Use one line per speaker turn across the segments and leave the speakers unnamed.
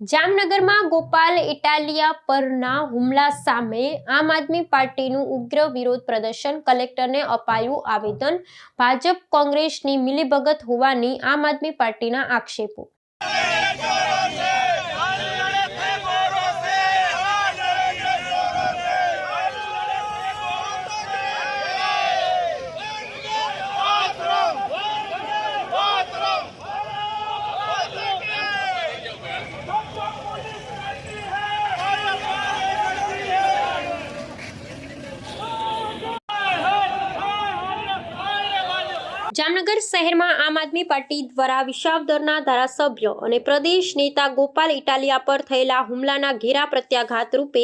જામનગરમાં ગોપાલ ઇટાલિયા પરના હુમલા સામે આમ આદમી પાર્ટીનું ઉગ્ર વિરોધ પ્રદર્શન, કલેક્ટરને અપાયું આવેદન, ભાજપ કોંગ્રેસની મિલીભગત હોવાની આમ આદમી પાર્ટીના આક્ષેપો। જામનગર શહેરમાં આમ આદમી પાર્ટી દ્વારા વિસાવદરના ધારાસભ્ય અને પ્રદેશ નેતા ગોપાલ ઇટાલિયા પર થયેલા હુમલાના ઘેરા પ્રત્યાઘાત રૂપે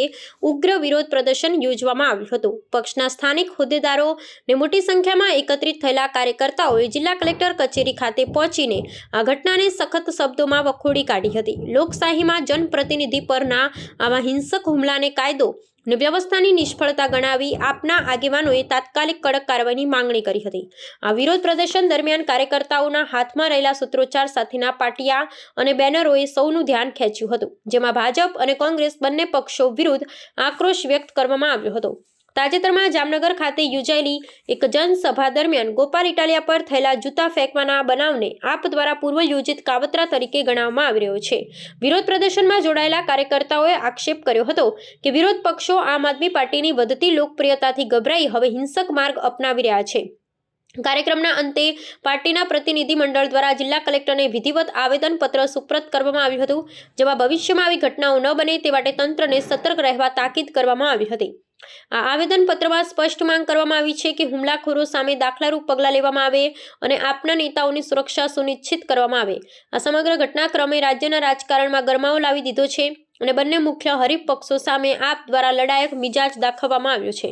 ઉગ્ર વિરોધ પ્રદર્શન યોજવામાં આવ્યું હતું। પક્ષના સ્થાનિક હોદ્દેદારો ને મોટી સંખ્યામાં એકત્રિત થયેલા કાર્યકર્તાઓએ જિલ્લા કલેક્ટર કચેરી ખાતે પહોંચીને આ ઘટનાને સખત શબ્દોમાં વખોડી કાઢી હતી। લોકશાહીમાં જનપ્રતિનિધિ પરના આવા હિંસક હુમલાને કાયદો ને વ્યવસ્થાની નિષ્ફળતા ગણાવી આપના આગેવાનોએ તાત્કાલિક કડક કાર્યવાહીની માંગણી કરી હતી। આ વિરોધ પ્રદર્શન દરમિયાન કાર્યકર્તાઓના હાથમાં રહેલા સૂત્રોચ્ચાર સાથેના પાટિયા અને બેનરોએ સૌનું ધ્યાન ખેંચ્યું હતું, જેમાં ભાજપ અને કોંગ્રેસ બંને પક્ષો વિરુદ્ધ આક્રોશ વ્યક્ત કરવામાં આવ્યો હતો। તાજેતરમાં જામનગર ખાતે યોજાયેલી એક જનસભા દરમિયાન ગોપાલ ઇટાલિયા પર થયેલા જૂતા ફેંકવાના બનાવને આપ દ્વારા પૂર્વ યોજિત કાવતરા તરીકે ગણવામાં આવી રહ્યો છે। વિરોધ પ્રદર્શનમાં જોડાયેલા કાર્યકર્તાઓએ આક્ષેપ કર્યો હતો કે વિરોધ પક્ષો આમ આદમી પાર્ટીની વધતી લોકપ્રિયતાથી ગભરાઈ હવે હિંસક માર્ગ અપનાવી રહ્યા છે। કાર્યક્રમના અંતે પાર્ટીના પ્રતિનિધિ મંડળ દ્વારા જિલ્લા કલેક્ટરને વિધિવત આવેદનપત્ર સુપ્રત કરવામાં આવ્યું હતું, જેમાં ભવિષ્યમાં આવી ઘટનાઓ ન બને તે માટે તંત્રને સતર્ક રહેવા તાકીદ કરવામાં આવી હતી। આ આવેદનપત્રમાં સ્પષ્ટ માંગ કરવામાં આવી છે કે હુમલાખોરો સામે દાખલારૂપ પગલાં લેવામાં આવે અને આપના નેતાઓની સુરક્ષા સુનિશ્ચિત કરવામાં આવે। આ સમગ્ર ઘટનાક્રમે રાજ્યના રાજકારણમાં ગરમાવો લાવી દીધો છે અને બંને મુખ્ય હરીફ પક્ષો સામે આપ દ્વારા લડાયક મિજાજ દાખવવામાં આવ્યો છે।